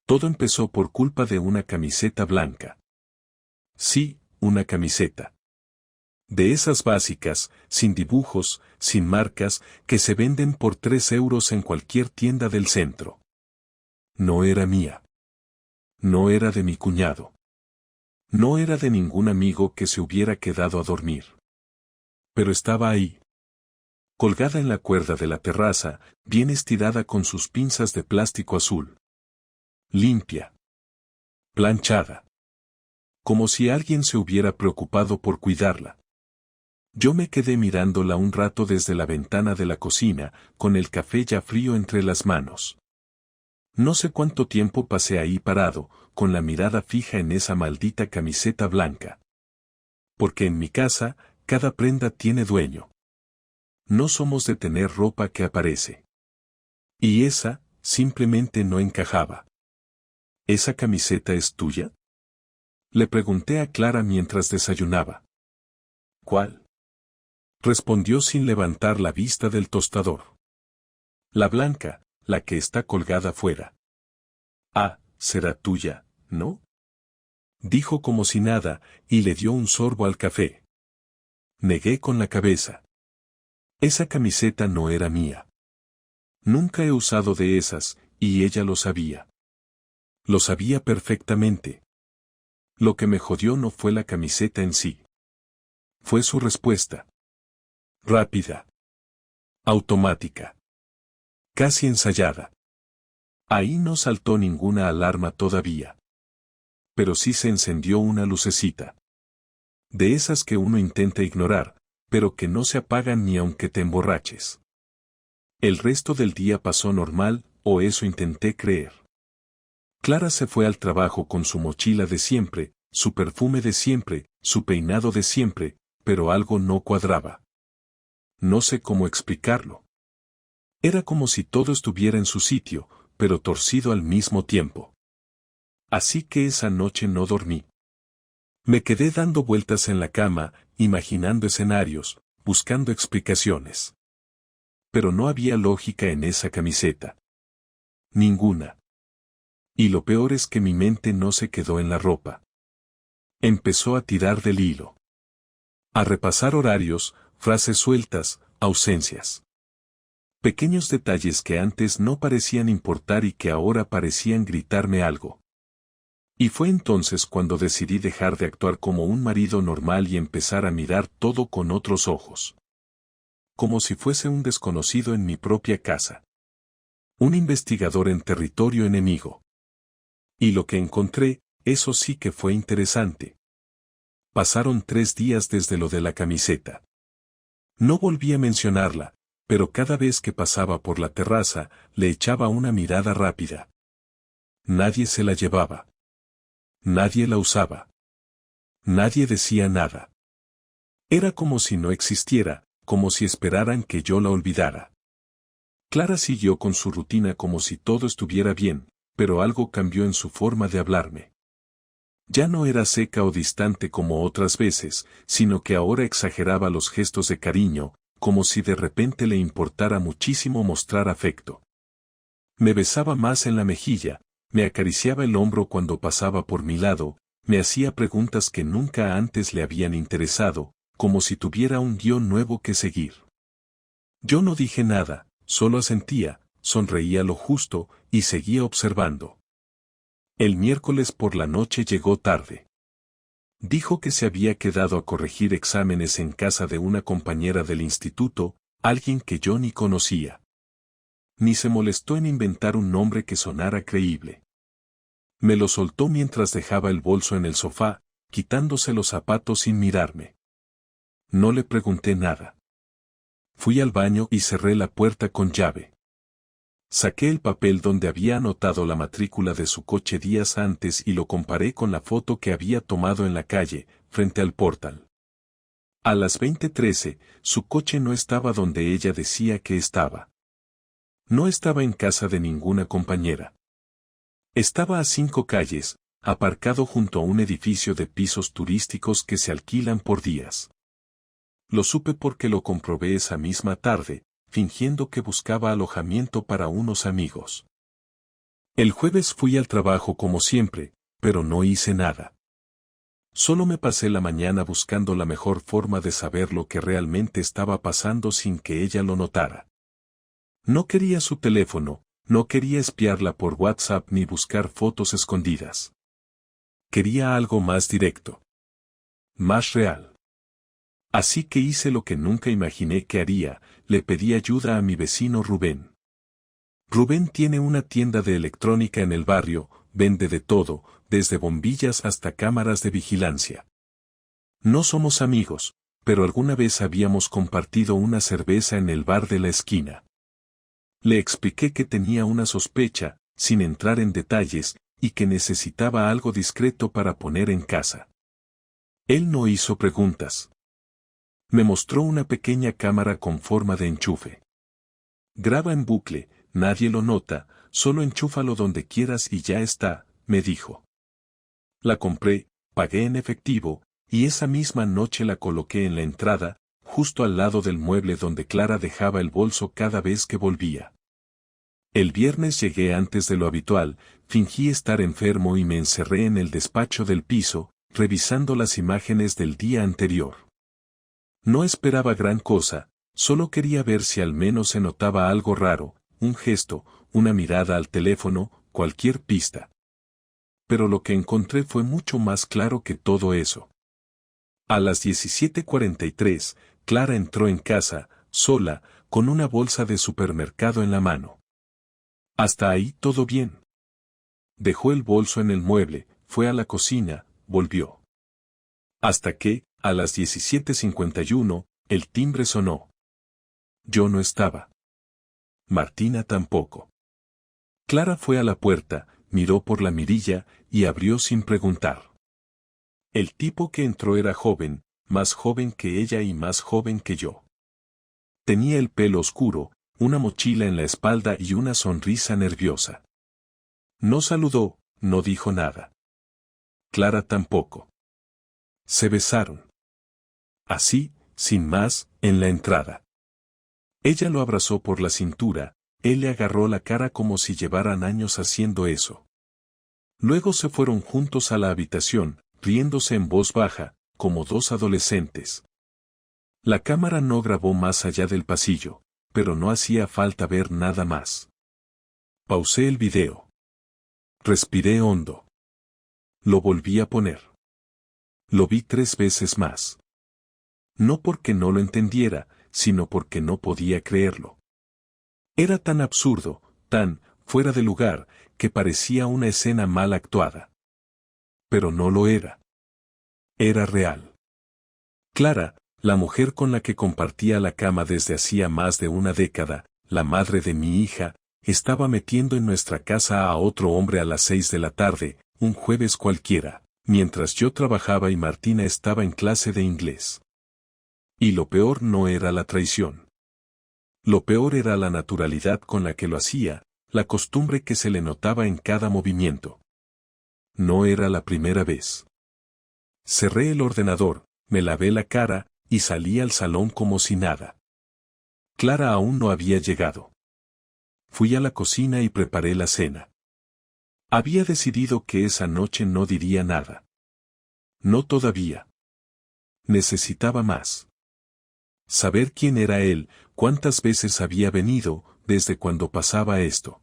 Todo empezó por culpa de una camiseta blanca. Sí, una camiseta. De esas básicas, sin dibujos, sin marcas, que se venden por 3 euros en cualquier tienda del centro. No era mía. No era de mi cuñado. No era de ningún amigo que se hubiera quedado a dormir. Pero estaba ahí. Colgada en la cuerda de la terraza, bien estirada con sus pinzas de plástico azul. Limpia. Planchada. Como si alguien se hubiera preocupado por cuidarla. Yo me quedé mirándola un rato desde la ventana de la cocina, con el café ya frío entre las manos. No sé cuánto tiempo pasé ahí parado, con la mirada fija en esa maldita camiseta blanca. Porque en mi casa, cada prenda tiene dueño. No somos de tener ropa que aparece. Y esa, simplemente no encajaba. ¿Esa camiseta es tuya? Le pregunté a Clara mientras desayunaba. ¿Cuál? Respondió sin levantar la vista del tostador. La blanca, la que está colgada fuera. Ah, será tuya, ¿no? Dijo como si nada, y le dio un sorbo al café. Negué con la cabeza. Esa camiseta no era mía. Nunca he usado de esas, y ella lo sabía. Lo sabía perfectamente. Lo que me jodió no fue la camiseta en sí. Fue su respuesta. Rápida. Automática. Casi ensayada. Ahí no saltó ninguna alarma todavía. Pero sí se encendió una lucecita. De esas que uno intenta ignorar, pero que no se apagan ni aunque te emborraches. El resto del día pasó normal, o eso intenté creer. Clara se fue al trabajo con su mochila de siempre, su perfume de siempre, su peinado de siempre, pero algo no cuadraba. No sé cómo explicarlo. Era como si todo estuviera en su sitio, pero torcido al mismo tiempo. Así que esa noche no dormí. Me quedé dando vueltas en la cama, imaginando escenarios, buscando explicaciones. Pero no había lógica en esa camiseta. Ninguna. Y lo peor es que mi mente no se quedó en la ropa. Empezó a tirar del hilo. A repasar horarios, frases sueltas, ausencias. Pequeños detalles que antes no parecían importar y que ahora parecían gritarme algo. Y fue entonces cuando decidí dejar de actuar como un marido normal y empezar a mirar todo con otros ojos. Como si fuese un desconocido en mi propia casa. Un investigador en territorio enemigo. Y lo que encontré, eso sí que fue interesante. Pasaron 3 días desde lo de la camiseta. No volví a mencionarla, pero cada vez que pasaba por la terraza, le echaba una mirada rápida. Nadie se la llevaba. Nadie la usaba. Nadie decía nada. Era como si no existiera, como si esperaran que yo la olvidara. Clara siguió con su rutina como si todo estuviera bien, pero algo cambió en su forma de hablarme. Ya no era seca o distante como otras veces, sino que ahora exageraba los gestos de cariño, como si de repente le importara muchísimo mostrar afecto. Me besaba más en la mejilla, me acariciaba el hombro cuando pasaba por mi lado, me hacía preguntas que nunca antes le habían interesado, como si tuviera un guión nuevo que seguir. Yo no dije nada, solo asentía, sonreía lo justo, y seguía observando. El miércoles por la noche llegó tarde. Dijo que se había quedado a corregir exámenes en casa de una compañera del instituto, alguien que yo ni conocía. Ni se molestó en inventar un nombre que sonara creíble. Me lo soltó mientras dejaba el bolso en el sofá, quitándose los zapatos sin mirarme. No le pregunté nada. Fui al baño y cerré la puerta con llave. Saqué el papel donde había anotado la matrícula de su coche días antes y lo comparé con la foto que había tomado en la calle, frente al portal. A las 20:13, su coche no estaba donde ella decía que estaba. No estaba en casa de ninguna compañera. Estaba a 5 calles, aparcado junto a un edificio de pisos turísticos que se alquilan por días. Lo supe porque lo comprobé esa misma tarde, fingiendo que buscaba alojamiento para unos amigos. El jueves fui al trabajo como siempre, pero no hice nada. Solo me pasé la mañana buscando la mejor forma de saber lo que realmente estaba pasando sin que ella lo notara. No quería su teléfono, no quería espiarla por WhatsApp ni buscar fotos escondidas. Quería algo más directo. Más real. Así que hice lo que nunca imaginé que haría, le pedí ayuda a mi vecino Rubén. Rubén tiene una tienda de electrónica en el barrio, vende de todo, desde bombillas hasta cámaras de vigilancia. No somos amigos, pero alguna vez habíamos compartido una cerveza en el bar de la esquina. Le expliqué que tenía una sospecha, sin entrar en detalles, y que necesitaba algo discreto para poner en casa. Él no hizo preguntas. Me mostró una pequeña cámara con forma de enchufe. Graba en bucle, nadie lo nota, solo enchúfalo donde quieras y ya está, me dijo. La compré, pagué en efectivo, y esa misma noche la coloqué en la entrada, justo al lado del mueble donde Clara dejaba el bolso cada vez que volvía. El viernes llegué antes de lo habitual, fingí estar enfermo y me encerré en el despacho del piso, revisando las imágenes del día anterior. No esperaba gran cosa, solo quería ver si al menos se notaba algo raro, un gesto, una mirada al teléfono, cualquier pista. Pero lo que encontré fue mucho más claro que todo eso. A las 17:43, Clara entró en casa, sola, con una bolsa de supermercado en la mano. Hasta ahí todo bien. Dejó el bolso en el mueble, fue a la cocina, volvió. Hasta que, a las 17:51, el timbre sonó. Yo no estaba. Martina tampoco. Clara fue a la puerta, miró por la mirilla, y abrió sin preguntar. El tipo que entró era joven, más joven que ella y más joven que yo. Tenía el pelo oscuro, una mochila en la espalda y una sonrisa nerviosa. No saludó, no dijo nada. Clara tampoco. Se besaron. Así, sin más, en la entrada. Ella lo abrazó por la cintura, él le agarró la cara como si llevaran años haciendo eso. Luego se fueron juntos a la habitación, riéndose en voz baja, como dos adolescentes. La cámara no grabó más allá del pasillo, pero no hacía falta ver nada más. Pausé el video. Respiré hondo. Lo volví a poner. Lo vi 3 veces más. No porque no lo entendiera, sino porque no podía creerlo. Era tan absurdo, tan fuera de lugar, que parecía una escena mal actuada. Pero no lo era. Era real. Clara, la mujer con la que compartía la cama desde hacía más de una década, la madre de mi hija, estaba metiendo en nuestra casa a otro hombre a las 6 de la tarde, un jueves cualquiera, mientras yo trabajaba y Martina estaba en clase de inglés. Y lo peor no era la traición. Lo peor era la naturalidad con la que lo hacía, la costumbre que se le notaba en cada movimiento. No era la primera vez. Cerré el ordenador, me lavé la cara, y salí al salón como si nada. Clara aún no había llegado. Fui a la cocina y preparé la cena. Había decidido que esa noche no diría nada. No todavía. Necesitaba más. Saber quién era él, cuántas veces había venido, desde cuando pasaba esto.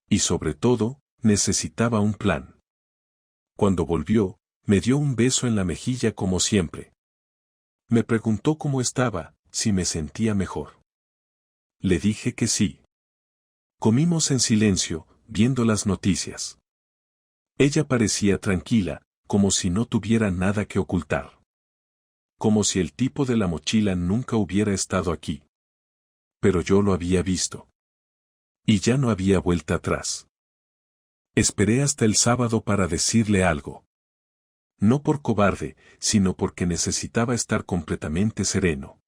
Y sobre todo, necesitaba un plan. Cuando volvió, me dio un beso en la mejilla como siempre. Me preguntó cómo estaba, si me sentía mejor. Le dije que sí. Comimos en silencio, viendo las noticias. Ella parecía tranquila, como si no tuviera nada que ocultar. Como si el tipo de la mochila nunca hubiera estado aquí. Pero yo lo había visto. Y ya no había vuelta atrás. Esperé hasta el sábado para decirle algo. No por cobarde, sino porque necesitaba estar completamente sereno.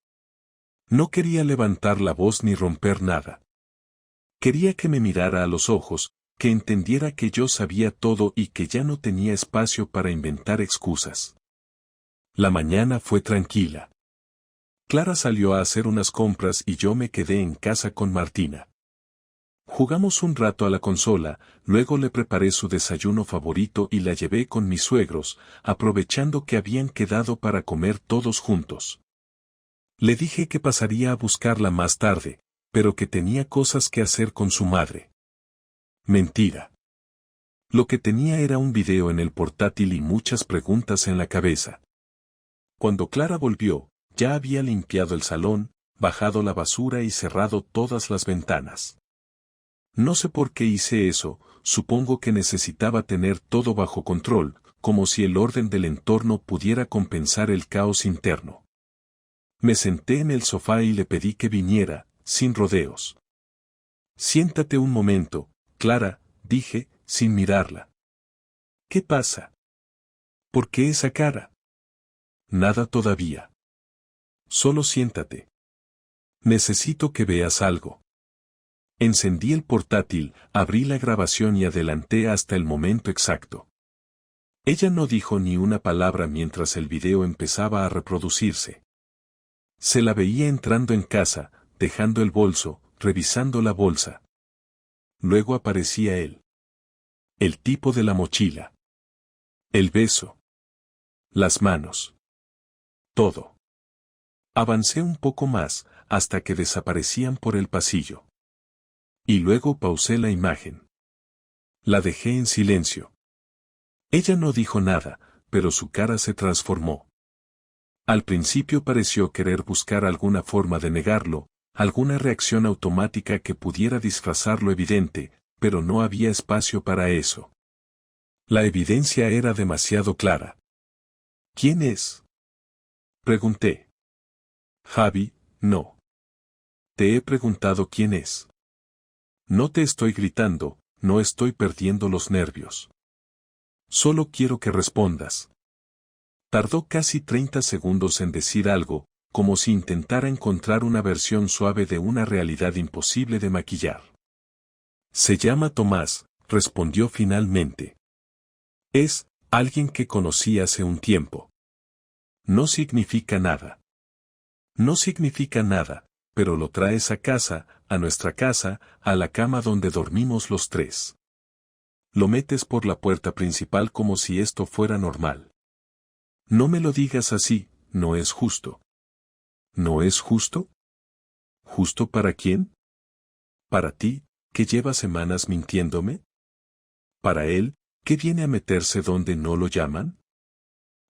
No quería levantar la voz ni romper nada. Quería que me mirara a los ojos, que entendiera que yo sabía todo y que ya no tenía espacio para inventar excusas. La mañana fue tranquila. Clara salió a hacer unas compras y yo me quedé en casa con Martina. Jugamos un rato a la consola, luego le preparé su desayuno favorito y la llevé con mis suegros, aprovechando que habían quedado para comer todos juntos. Le dije que pasaría a buscarla más tarde, pero que tenía cosas que hacer con su madre. Mentira. Lo que tenía era un video en el portátil y muchas preguntas en la cabeza. Cuando Clara volvió, ya había limpiado el salón, bajado la basura y cerrado todas las ventanas. No sé por qué hice eso, supongo que necesitaba tener todo bajo control, como si el orden del entorno pudiera compensar el caos interno. Me senté en el sofá y le pedí que viniera, sin rodeos. Siéntate un momento, Clara, dije, sin mirarla. ¿Qué pasa? ¿Por qué esa cara? Nada todavía. Solo siéntate. Necesito que veas algo. Encendí el portátil, abrí la grabación y adelanté hasta el momento exacto. Ella no dijo ni una palabra mientras el video empezaba a reproducirse. Se la veía entrando en casa, dejando el bolso, revisando la bolsa. Luego aparecía él. El tipo de la mochila. El beso. Las manos. Todo. Avancé un poco más, hasta que desaparecían por el pasillo. Y luego pausé la imagen. La dejé en silencio. Ella no dijo nada, pero su cara se transformó. Al principio pareció querer buscar alguna forma de negarlo, alguna reacción automática que pudiera disfrazar lo evidente, pero no había espacio para eso. La evidencia era demasiado clara. ¿Quién es? Pregunté. Javi, no. Te he preguntado quién es. No te estoy gritando, no estoy perdiendo los nervios. Solo quiero que respondas. Tardó casi 30 segundos en decir algo, como si intentara encontrar una versión suave de una realidad imposible de maquillar. Se llama Tomás, respondió finalmente. Es alguien que conocí hace un tiempo. No significa nada. No significa nada, pero lo traes a casa, a nuestra casa, a la cama donde dormimos los tres. Lo metes por la puerta principal como si esto fuera normal. No me lo digas así, no es justo. ¿No es justo? ¿Justo para quién? ¿Para ti, que lleva semanas mintiéndome? ¿Para él, que viene a meterse donde no lo llaman?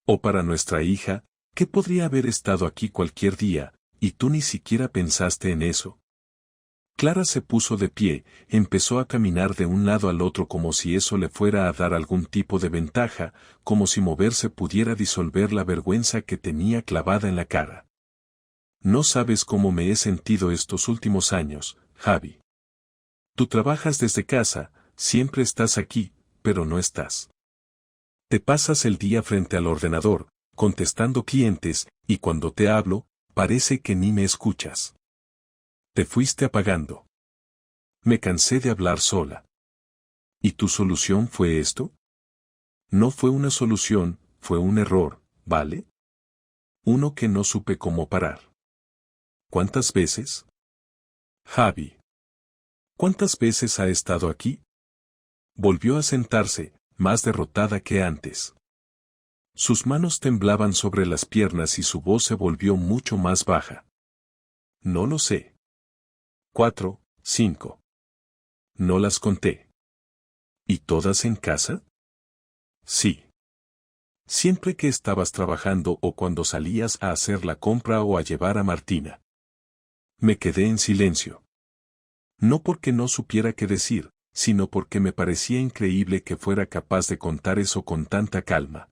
¿O para nuestra hija, que podría haber estado aquí cualquier día, y tú ni siquiera pensaste en eso? Clara se puso de pie, empezó a caminar de un lado al otro como si eso le fuera a dar algún tipo de ventaja, como si moverse pudiera disolver la vergüenza que tenía clavada en la cara. No sabes cómo me he sentido estos últimos años, Javi. Tú trabajas desde casa, siempre estás aquí, pero no estás. Te pasas el día frente al ordenador, contestando clientes, y cuando te hablo, parece que ni me escuchas. Te fuiste apagando. Me cansé de hablar sola. ¿Y tu solución fue esto? No fue una solución, fue un error, ¿vale? Uno que no supe cómo parar. ¿Cuántas veces? Javi. ¿Cuántas veces ha estado aquí? Volvió a sentarse, más derrotada que antes. Sus manos temblaban sobre las piernas y su voz se volvió mucho más baja. No lo sé. 4, 5. No las conté. ¿Y todas en casa? Sí. Siempre que estabas trabajando o cuando salías a hacer la compra o a llevar a Martina. Me quedé en silencio. No porque no supiera qué decir, sino porque me parecía increíble que fuera capaz de contar eso con tanta calma.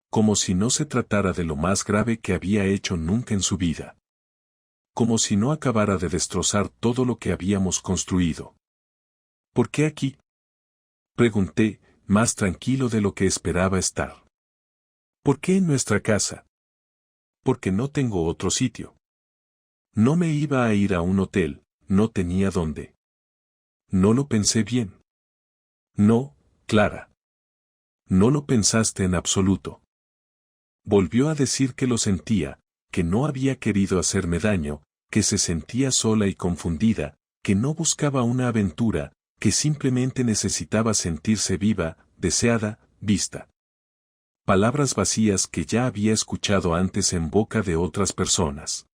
Como si no se tratara de lo más grave que había hecho nunca en su vida. Como si no acabara de destrozar todo lo que habíamos construido. ¿Por qué aquí? Pregunté, más tranquilo de lo que esperaba estar. ¿Por qué en nuestra casa? Porque no tengo otro sitio. No me iba a ir a un hotel, no tenía dónde. No lo pensé bien. No, Clara. No lo pensaste en absoluto. Volvió a decir que lo sentía, que no había querido hacerme daño, que se sentía sola y confundida, que no buscaba una aventura, que simplemente necesitaba sentirse viva, deseada, vista. Palabras vacías que ya había escuchado antes en boca de otras personas.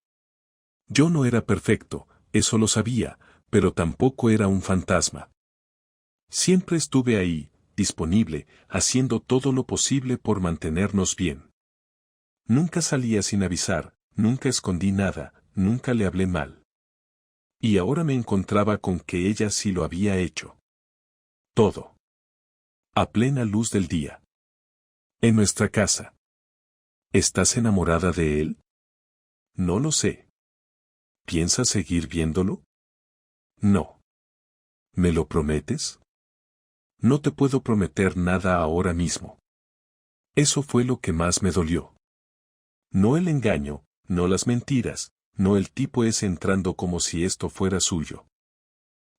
Yo no era perfecto, eso lo sabía, pero tampoco era un fantasma. Siempre estuve ahí, disponible, haciendo todo lo posible por mantenernos bien. Nunca salía sin avisar, nunca escondí nada, nunca le hablé mal. Y ahora me encontraba con que ella sí lo había hecho. Todo. A plena luz del día. En nuestra casa. ¿Estás enamorada de él? No lo sé. ¿Piensas seguir viéndolo? No. ¿Me lo prometes? No te puedo prometer nada ahora mismo. Eso fue lo que más me dolió. No el engaño, no las mentiras, no el tipo ese entrando como si esto fuera suyo.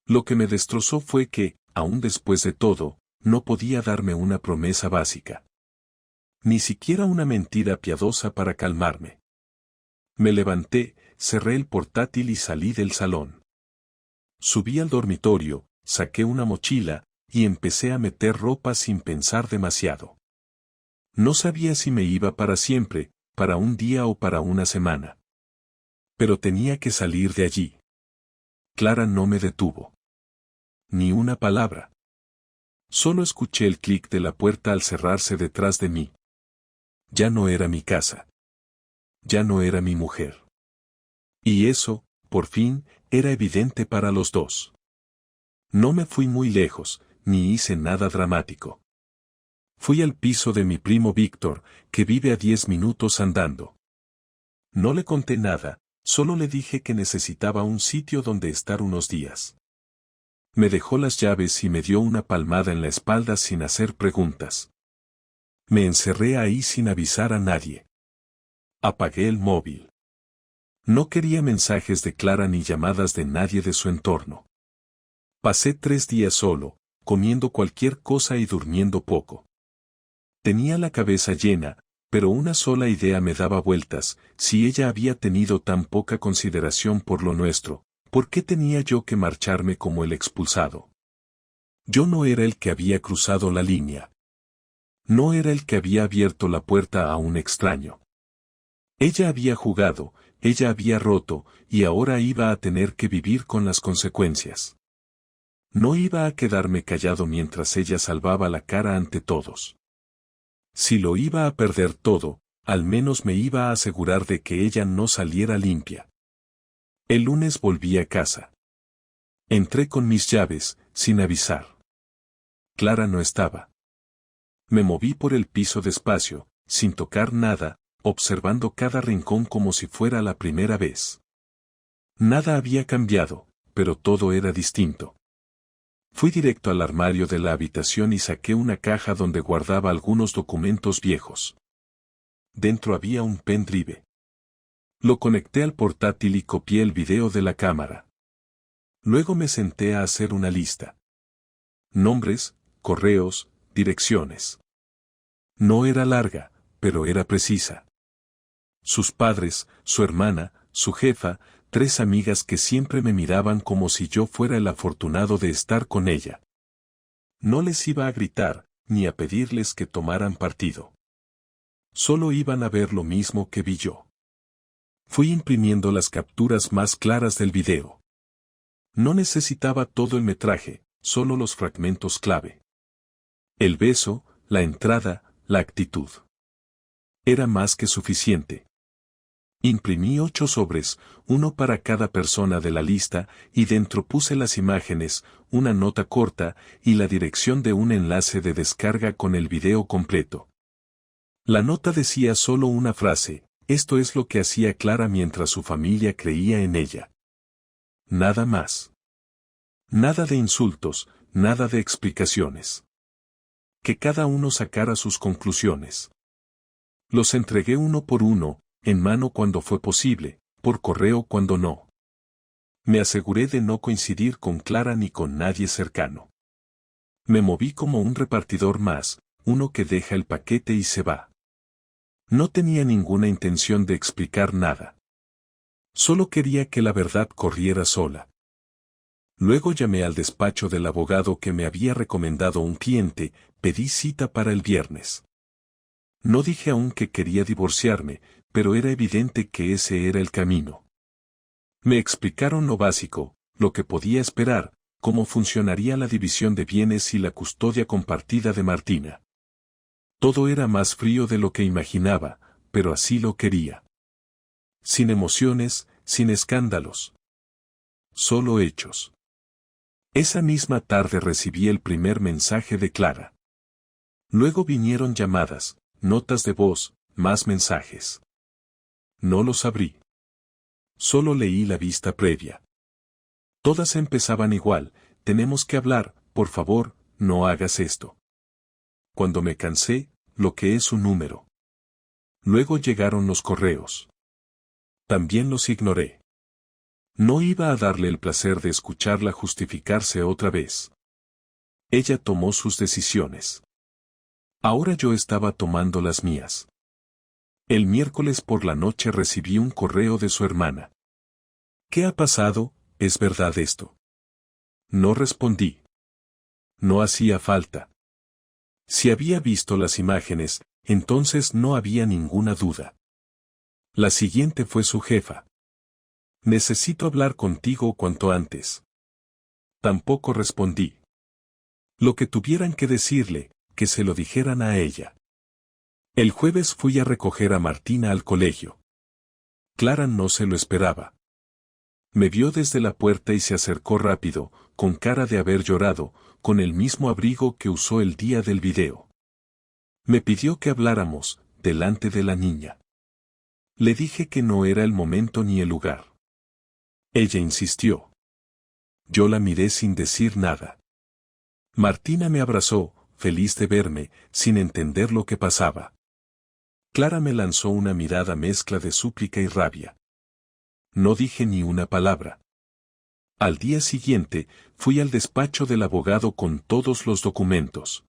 Lo que me destrozó fue que, aún después de todo, no podía darme una promesa básica. Ni siquiera una mentira piadosa para calmarme. Me levanté, cerré el portátil y salí del salón. Subí al dormitorio, saqué una mochila, y empecé a meter ropa sin pensar demasiado. No sabía si me iba para siempre, para un día o para una semana. Pero tenía que salir de allí. Clara no me detuvo. Ni una palabra. Solo escuché el clic de la puerta al cerrarse detrás de mí. Ya no era mi casa. Ya no era mi mujer. Y eso, por fin, era evidente para los dos. No me fui muy lejos, ni hice nada dramático. Fui al piso de mi primo Víctor, que vive a 10 minutos andando. No le conté nada, solo le dije que necesitaba un sitio donde estar unos días. Me dejó las llaves y me dio una palmada en la espalda sin hacer preguntas. Me encerré ahí sin avisar a nadie. Apagué el móvil. No quería mensajes de Clara ni llamadas de nadie de su entorno. Pasé 3 días solo, comiendo cualquier cosa y durmiendo poco. Tenía la cabeza llena, pero una sola idea me daba vueltas: si ella había tenido tan poca consideración por lo nuestro, ¿por qué tenía yo que marcharme como el expulsado? Yo no era el que había cruzado la línea. No era el que había abierto la puerta a un extraño. Ella había jugado, ella había roto, y ahora iba a tener que vivir con las consecuencias. No iba a quedarme callado mientras ella salvaba la cara ante todos. Si lo iba a perder todo, al menos me iba a asegurar de que ella no saliera limpia. El lunes volví a casa. Entré con mis llaves, sin avisar. Clara no estaba. Me moví por el piso despacio, sin tocar nada, observando cada rincón como si fuera la primera vez. Nada había cambiado, pero todo era distinto. Fui directo al armario de la habitación y saqué una caja donde guardaba algunos documentos viejos. Dentro había un pendrive. Lo conecté al portátil y copié el video de la cámara. Luego me senté a hacer una lista. Nombres, correos, direcciones. No era larga, pero era precisa. Sus padres, su hermana, su jefa, 3 amigas que siempre me miraban como si yo fuera el afortunado de estar con ella. No les iba a gritar, ni a pedirles que tomaran partido. Solo iban a ver lo mismo que vi yo. Fui imprimiendo las capturas más claras del video. No necesitaba todo el metraje, solo los fragmentos clave. El beso, la entrada, la actitud. Era más que suficiente. Imprimí 8 sobres, uno para cada persona de la lista, y dentro puse las imágenes, una nota corta, y la dirección de un enlace de descarga con el video completo. La nota decía solo una frase: esto es lo que hacía Clara mientras su familia creía en ella. Nada más. Nada de insultos, nada de explicaciones. Que cada uno sacara sus conclusiones. Los entregué uno por uno, en mano cuando fue posible, por correo cuando no. Me aseguré de no coincidir con Clara ni con nadie cercano. Me moví como un repartidor más, uno que deja el paquete y se va. No tenía ninguna intención de explicar nada. Solo quería que la verdad corriera sola. Luego llamé al despacho del abogado que me había recomendado un cliente, pedí cita para el viernes. No dije aún que quería divorciarme, pero era evidente que ese era el camino. Me explicaron lo básico, lo que podía esperar, cómo funcionaría la división de bienes y la custodia compartida de Martina. Todo era más frío de lo que imaginaba, pero así lo quería. Sin emociones, sin escándalos. Solo hechos. Esa misma tarde recibí el primer mensaje de Clara. Luego vinieron llamadas, notas de voz, más mensajes. No los abrí. Solo leí la vista previa. Todas empezaban igual: tenemos que hablar, por favor, no hagas esto. Cuando me cansé, bloqueé su número. Luego llegaron los correos. También los ignoré. No iba a darle el placer de escucharla justificarse otra vez. Ella tomó sus decisiones. Ahora yo estaba tomando las mías. El miércoles por la noche recibí un correo de su hermana. ¿Qué ha pasado? ¿Es verdad esto? No respondí. No hacía falta. Si había visto las imágenes, entonces no había ninguna duda. La siguiente fue su jefa. Necesito hablar contigo cuanto antes. Tampoco respondí. Lo que tuvieran que decirle, que se lo dijeran a ella. El jueves fui a recoger a Martina al colegio. Clara no se lo esperaba. Me vio desde la puerta y se acercó rápido, con cara de haber llorado, con el mismo abrigo que usó el día del video. Me pidió que habláramos, delante de la niña. Le dije que no era el momento ni el lugar. Ella insistió. Yo la miré sin decir nada. Martina me abrazó, feliz de verme, sin entender lo que pasaba. Clara me lanzó una mirada mezcla de súplica y rabia. No dije ni una palabra. Al día siguiente, fui al despacho del abogado con todos los documentos.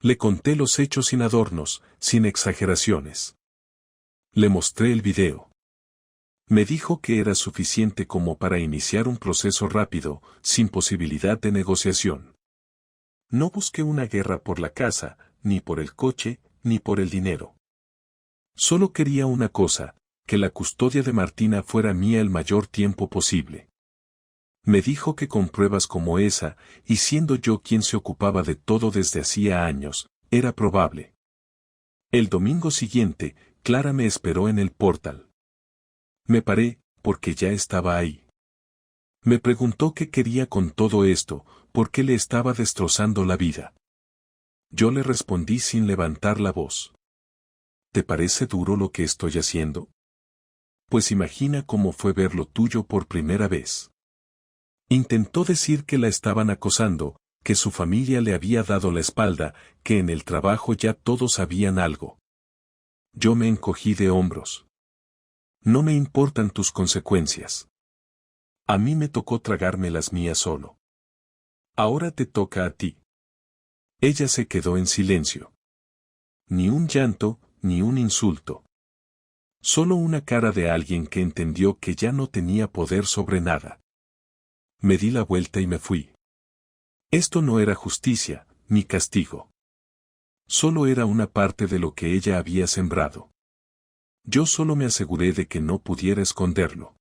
Le conté los hechos sin adornos, sin exageraciones. Le mostré el video. Me dijo que era suficiente como para iniciar un proceso rápido, sin posibilidad de negociación. No busqué una guerra por la casa, ni por el coche, ni por el dinero. Solo quería una cosa: que la custodia de Martina fuera mía el mayor tiempo posible. Me dijo que con pruebas como esa, y siendo yo quien se ocupaba de todo desde hacía años, era probable. El domingo siguiente, Clara me esperó en el portal. Me paré, porque ya estaba ahí. Me preguntó qué quería con todo esto, por qué le estaba destrozando la vida. Yo le respondí sin levantar la voz. ¿Te parece duro lo que estoy haciendo? Pues imagina cómo fue ver lo tuyo por primera vez. Intentó decir que la estaban acosando, que su familia le había dado la espalda, que en el trabajo ya todos sabían algo. Yo me encogí de hombros. No me importan tus consecuencias. A mí me tocó tragarme las mías solo. Ahora te toca a ti. Ella se quedó en silencio. Ni un llanto, ni un insulto. Solo una cara de alguien que entendió que ya no tenía poder sobre nada. Me di la vuelta y me fui. Esto no era justicia, ni castigo. Solo era una parte de lo que ella había sembrado. Yo solo me aseguré de que no pudiera esconderlo.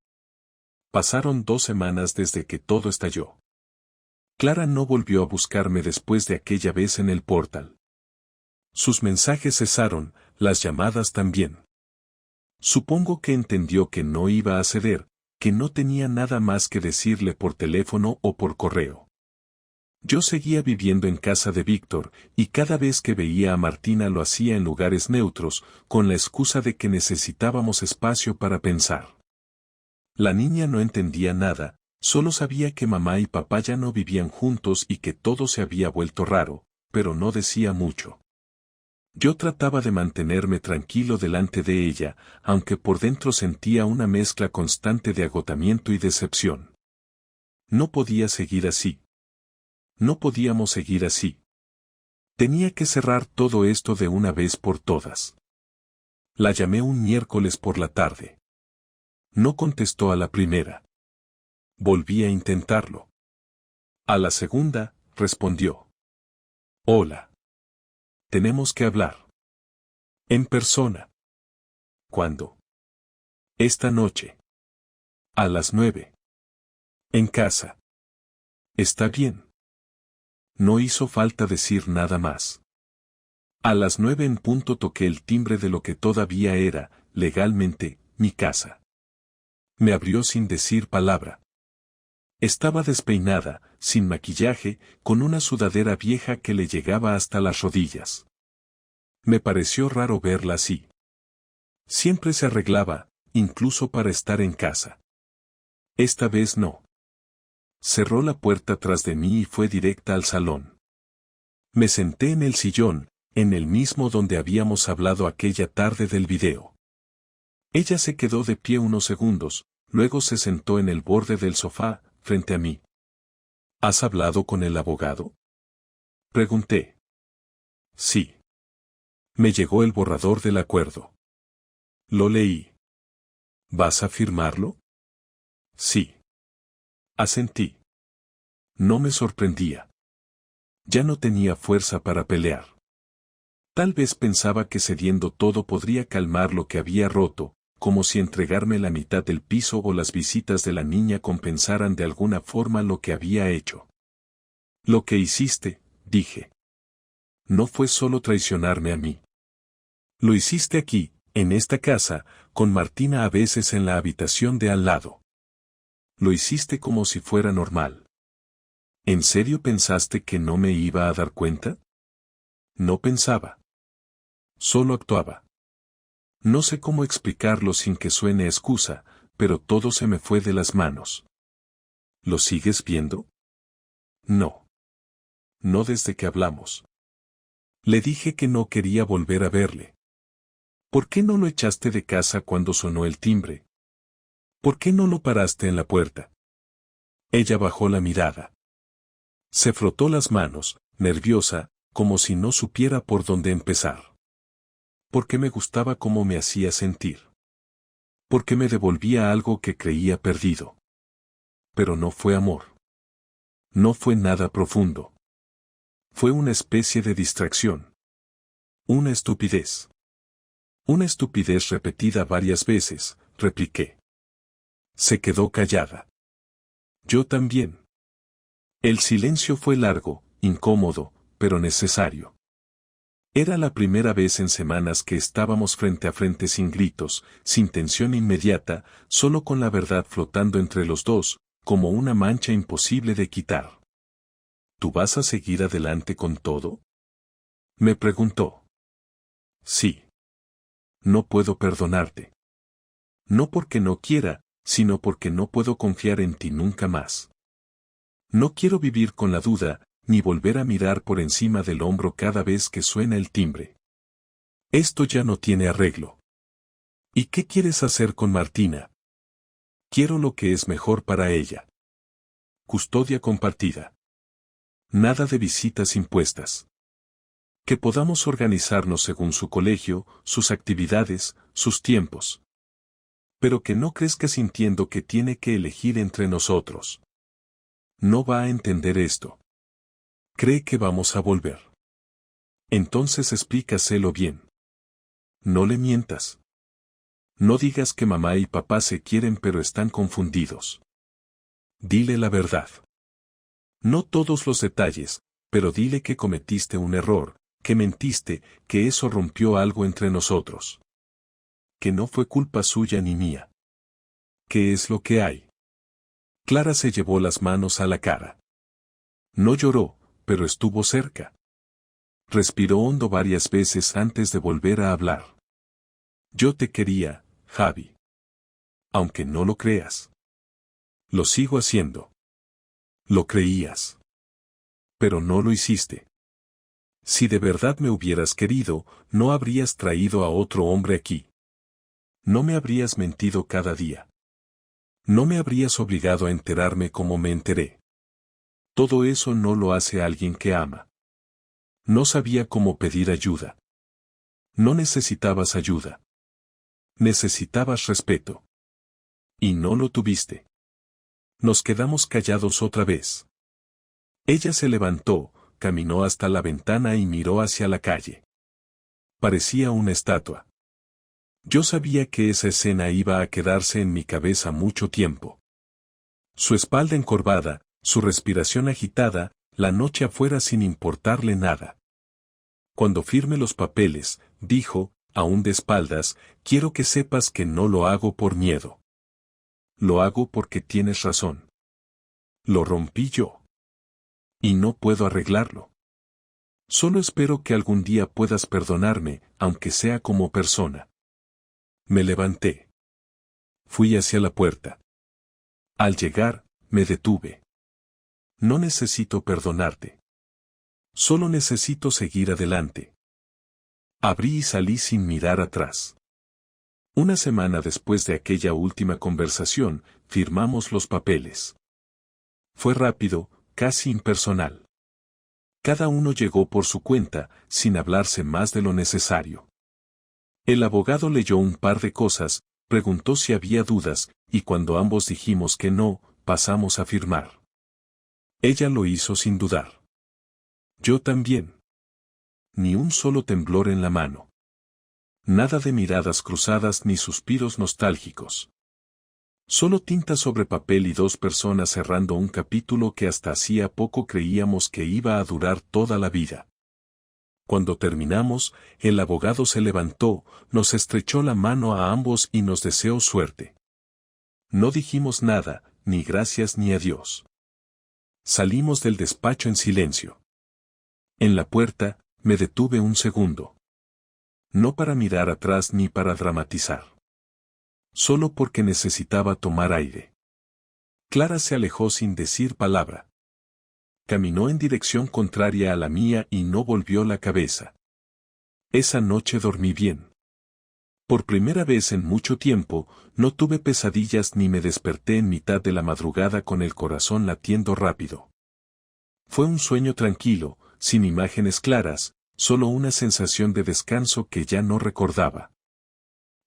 Pasaron 2 semanas desde que todo estalló. Clara no volvió a buscarme después de aquella vez en el portal. Sus mensajes cesaron, las llamadas también. Supongo que entendió que no iba a ceder, que no tenía nada más que decirle por teléfono o por correo. Yo seguía viviendo en casa de Víctor, y cada vez que veía a Martina lo hacía en lugares neutros, con la excusa de que necesitábamos espacio para pensar. La niña no entendía nada, solo sabía que mamá y papá ya no vivían juntos y que todo se había vuelto raro, pero no decía mucho. Yo trataba de mantenerme tranquilo delante de ella, aunque por dentro sentía una mezcla constante de agotamiento y decepción. No podía seguir así. No podíamos seguir así. Tenía que cerrar todo esto de una vez por todas. La llamé un miércoles por la tarde. No contestó a la primera. Volví a intentarlo. A la segunda, respondió. Hola. Tenemos que hablar. En persona. ¿Cuándo? Esta noche. A las 9. En casa. Está bien. No hizo falta decir nada más. A las 9 en punto toqué el timbre de lo que todavía era, legalmente, mi casa. Me abrió sin decir palabra. Estaba despeinada, sin maquillaje, con una sudadera vieja que le llegaba hasta las rodillas. Me pareció raro verla así. Siempre se arreglaba, incluso para estar en casa. Esta vez no. Cerró la puerta tras de mí y fue directa al salón. Me senté en el sillón, en el mismo donde habíamos hablado aquella tarde del video. Ella se quedó de pie unos segundos, luego se sentó en el borde del sofá, frente a mí. ¿Has hablado con el abogado? Pregunté. Sí. Me llegó el borrador del acuerdo. Lo leí. ¿Vas a firmarlo? Sí. Asentí. No me sorprendía. Ya no tenía fuerza para pelear. Tal vez pensaba que cediendo todo podría calmar lo que había roto, como si entregarme la mitad del piso o las visitas de la niña compensaran de alguna forma lo que había hecho. Lo que hiciste, dije. No fue solo traicionarme a mí. Lo hiciste aquí, en esta casa, con Martina a veces en la habitación de al lado. Lo hiciste como si fuera normal. ¿En serio pensaste que no me iba a dar cuenta? No pensaba. Solo actuaba. No sé cómo explicarlo sin que suene excusa, pero todo se me fue de las manos. ¿Lo sigues viendo? No. No desde que hablamos. Le dije que no quería volver a verle. ¿Por qué no lo echaste de casa cuando sonó el timbre? ¿Por qué no lo paraste en la puerta? Ella bajó la mirada. Se frotó las manos, nerviosa, como si no supiera por dónde empezar. Porque me gustaba cómo me hacía sentir. Porque me devolvía algo que creía perdido. Pero no fue amor. No fue nada profundo. Fue una especie de distracción. Una estupidez. Una estupidez repetida varias veces, repliqué. Se quedó callada. Yo también. El silencio fue largo, incómodo, pero necesario. Era la primera vez en semanas que estábamos frente a frente sin gritos, sin tensión inmediata, solo con la verdad flotando entre los dos, como una mancha imposible de quitar. ¿Tú vas a seguir adelante con todo? Me preguntó. Sí. No puedo perdonarte. No porque no quiera, sino porque no puedo confiar en ti nunca más. No quiero vivir con la duda, ni volver a mirar por encima del hombro cada vez que suena el timbre. Esto ya no tiene arreglo. ¿Y qué quieres hacer con Martina? Quiero lo que es mejor para ella. Custodia compartida. Nada de visitas impuestas. Que podamos organizarnos según su colegio, sus actividades, sus tiempos. Pero que no crezca sintiendo que tiene que elegir entre nosotros. No va a entender esto. Cree que vamos a volver. Entonces explícaselo bien. No le mientas. No digas que mamá y papá se quieren pero están confundidos. Dile la verdad. No todos los detalles, pero dile que cometiste un error, que mentiste, que eso rompió algo entre nosotros. Que no fue culpa suya ni mía. ¿Qué es lo que hay? Clara se llevó las manos a la cara. No lloró, pero estuvo cerca. Respiró hondo varias veces antes de volver a hablar. Yo te quería, Javi. Aunque no lo creas. Lo sigo haciendo. Lo creías. Pero no lo hiciste. Si de verdad me hubieras querido, no habrías traído a otro hombre aquí. No me habrías mentido cada día. No me habrías obligado a enterarme como me enteré. Todo eso no lo hace alguien que ama. No sabía cómo pedir ayuda. No necesitabas ayuda. Necesitabas respeto. Y no lo tuviste. Nos quedamos callados otra vez. Ella se levantó, caminó hasta la ventana y miró hacia la calle. Parecía una estatua. Yo sabía que esa escena iba a quedarse en mi cabeza mucho tiempo. Su espalda encorvada, su respiración agitada, la noche afuera sin importarle nada. Cuando firme los papeles, dijo, aún de espaldas, quiero que sepas que no lo hago por miedo. Lo hago porque tienes razón. Lo rompí yo. Y no puedo arreglarlo. Solo espero que algún día puedas perdonarme, aunque sea como persona. Me levanté. Fui hacia la puerta. Al llegar, me detuve. No necesito perdonarte. Solo necesito seguir adelante. Abrí y salí sin mirar atrás. Una semana después de aquella última conversación, firmamos los papeles. Fue rápido, casi impersonal. Cada uno llegó por su cuenta, sin hablarse más de lo necesario. El abogado leyó un par de cosas, preguntó si había dudas, y cuando ambos dijimos que no, pasamos a firmar. Ella lo hizo sin dudar. Yo también. Ni un solo temblor en la mano. Nada de miradas cruzadas ni suspiros nostálgicos. Solo tinta sobre papel y dos personas cerrando un capítulo que hasta hacía poco creíamos que iba a durar toda la vida. Cuando terminamos, el abogado se levantó, nos estrechó la mano a ambos y nos deseó suerte. No dijimos nada, ni gracias ni adiós. Salimos del despacho en silencio. En la puerta, me detuve un segundo. No para mirar atrás ni para dramatizar. Solo porque necesitaba tomar aire. Clara se alejó sin decir palabra. Caminó en dirección contraria a la mía y no volvió la cabeza. Esa noche dormí bien. Por primera vez en mucho tiempo, no tuve pesadillas ni me desperté en mitad de la madrugada con el corazón latiendo rápido. Fue un sueño tranquilo, sin imágenes claras, solo una sensación de descanso que ya no recordaba.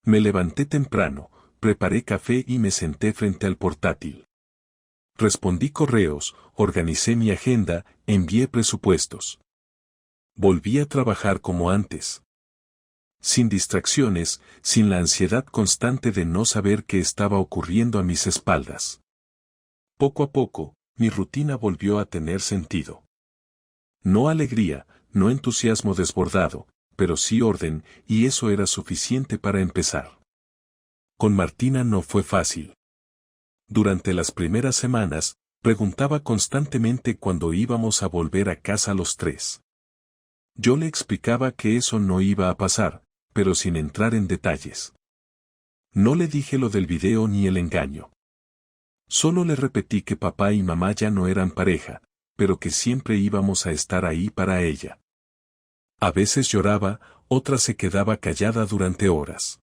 Me levanté temprano, preparé café y me senté frente al portátil. Respondí correos, organicé mi agenda, envié presupuestos. Volví a trabajar como antes. Sin distracciones, sin la ansiedad constante de no saber qué estaba ocurriendo a mis espaldas. Poco a poco, mi rutina volvió a tener sentido. No alegría, no entusiasmo desbordado, pero sí orden, y eso era suficiente para empezar. Con Martina no fue fácil. Durante las primeras semanas, preguntaba constantemente cuándo íbamos a volver a casa los tres. Yo le explicaba que eso no iba a pasar, pero sin entrar en detalles. No le dije lo del video ni el engaño. Solo le repetí que papá y mamá ya no eran pareja, pero que siempre íbamos a estar ahí para ella. A veces lloraba, otras se quedaba callada durante horas.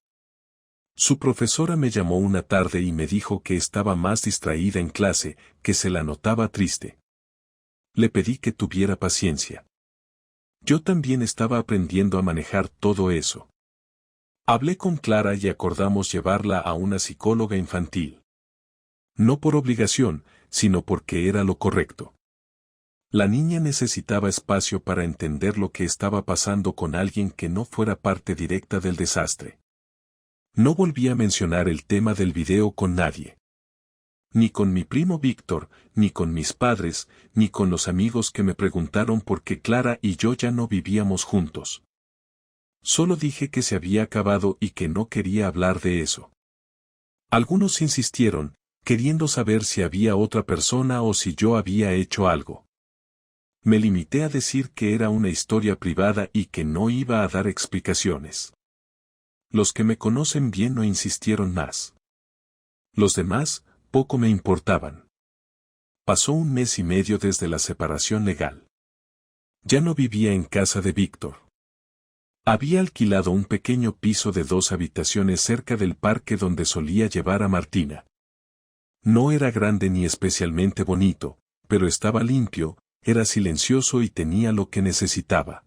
Su profesora me llamó una tarde y me dijo que estaba más distraída en clase, que se la notaba triste. Le pedí que tuviera paciencia. Yo también estaba aprendiendo a manejar todo eso. Hablé con Clara y acordamos llevarla a una psicóloga infantil. No por obligación, sino porque era lo correcto. La niña necesitaba espacio para entender lo que estaba pasando con alguien que no fuera parte directa del desastre. No volví a mencionar el tema del video con nadie. Ni con mi primo Víctor, ni con mis padres, ni con los amigos que me preguntaron por qué Clara y yo ya no vivíamos juntos. Solo dije que se había acabado y que no quería hablar de eso. Algunos insistieron, queriendo saber si había otra persona o si yo había hecho algo. Me limité a decir que era una historia privada y que no iba a dar explicaciones. Los que me conocen bien no insistieron más. Los demás, poco me importaban. Pasó un mes y medio desde la separación legal. Ya no vivía en casa de Víctor. Había alquilado un pequeño piso de 2 habitaciones cerca del parque donde solía llevar a Martina. No era grande ni especialmente bonito, pero estaba limpio, era silencioso y tenía lo que necesitaba.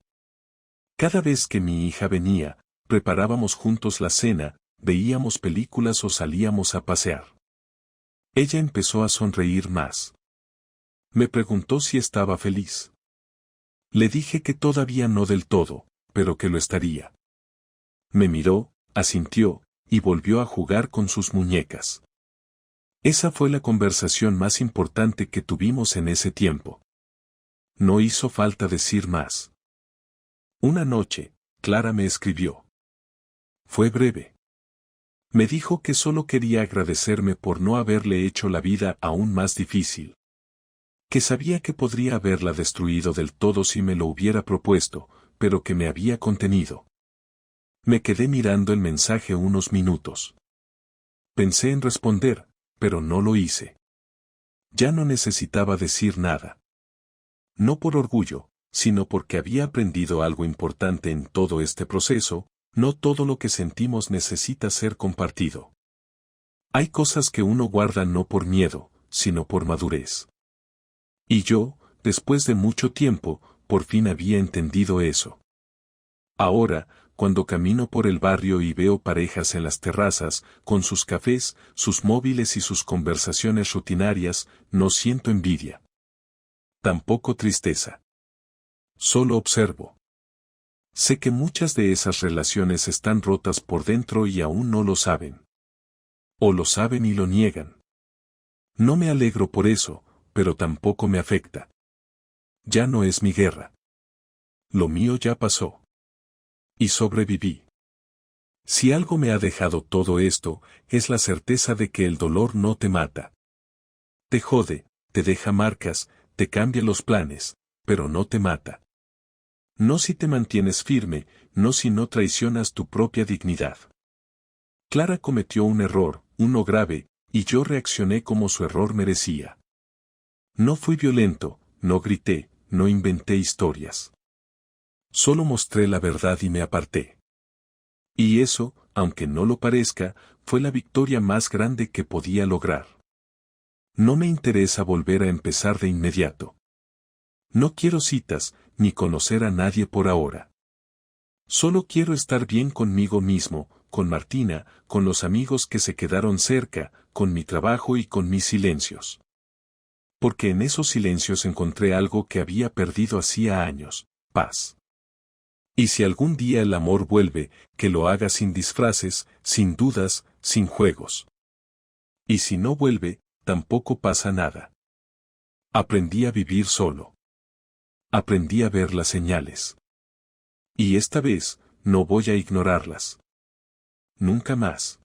Cada vez que mi hija venía, preparábamos juntos la cena, veíamos películas o salíamos a pasear. Ella empezó a sonreír más. Me preguntó si estaba feliz. Le dije que todavía no del todo, pero que lo estaría. Me miró, asintió, y volvió a jugar con sus muñecas. Esa fue la conversación más importante que tuvimos en ese tiempo. No hizo falta decir más. Una noche, Clara me escribió. Fue breve. Me dijo que solo quería agradecerme por no haberle hecho la vida aún más difícil. Que sabía que podría haberla destruido del todo si me lo hubiera propuesto, pero que me había contenido. Me quedé mirando el mensaje unos minutos. Pensé en responder, pero no lo hice. Ya no necesitaba decir nada. No por orgullo, sino porque había aprendido algo importante en todo este proceso: no todo lo que sentimos necesita ser compartido. Hay cosas que uno guarda no por miedo, sino por madurez. Y yo, después de mucho tiempo, por fin había entendido eso. Ahora, cuando camino por el barrio y veo parejas en las terrazas, con sus cafés, sus móviles y sus conversaciones rutinarias, no siento envidia. Tampoco tristeza. Solo observo. Sé que muchas de esas relaciones están rotas por dentro y aún no lo saben. O lo saben y lo niegan. No me alegro por eso, pero tampoco me afecta. Ya no es mi guerra. Lo mío ya pasó. Y sobreviví. Si algo me ha dejado todo esto, es la certeza de que el dolor no te mata. Te jode, te deja marcas, te cambia los planes, pero no te mata. No si te mantienes firme, no si no traicionas tu propia dignidad. Clara cometió un error, uno grave, y yo reaccioné como su error merecía. No fui violento, no grité, no inventé historias. Solo mostré la verdad y me aparté. Y eso, aunque no lo parezca, fue la victoria más grande que podía lograr. No me interesa volver a empezar de inmediato. No quiero citas, ni conocer a nadie por ahora. Solo quiero estar bien conmigo mismo, con Martina, con los amigos que se quedaron cerca, con mi trabajo y con mis silencios. Porque en esos silencios encontré algo que había perdido hacía años: paz. Y si algún día el amor vuelve, que lo haga sin disfraces, sin dudas, sin juegos. Y si no vuelve, tampoco pasa nada. Aprendí a vivir solo. Aprendí a ver las señales. Y esta vez, no voy a ignorarlas. Nunca más.